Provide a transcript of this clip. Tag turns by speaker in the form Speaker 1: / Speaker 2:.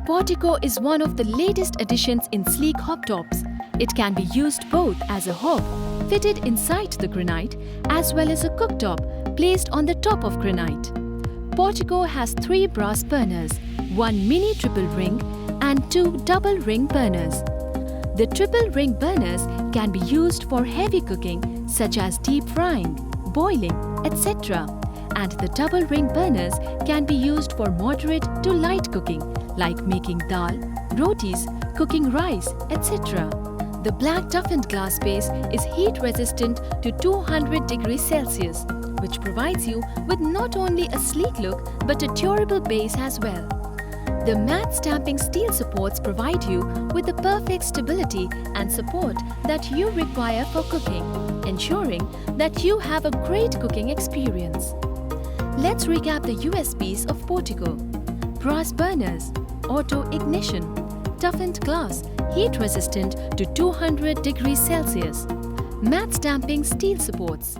Speaker 1: Portico is one of the latest additions in sleek hob-tops. It can be used both as a hob, fitted inside the granite, as well as a cooktop placed on the top of granite. Portico has 3 brass burners, 1 mini triple ring and 2 double ring burners. The triple ring burners can be used for heavy cooking such as deep frying, boiling, etc. And the double ring burners can be used for moderate to light cooking like making dal, rotis, cooking rice, etc. The black toughened glass base is heat resistant to 200 degrees Celsius, which provides you with not only a sleek look but a durable base as well. The matte stamping steel supports provide you with the perfect stability and support that you require for cooking, ensuring that you have a great cooking experience. Let's recap the USPs of Portico. Brass burners, auto ignition, toughened glass, heat resistant to 200 degrees Celsius, matte stamping steel supports.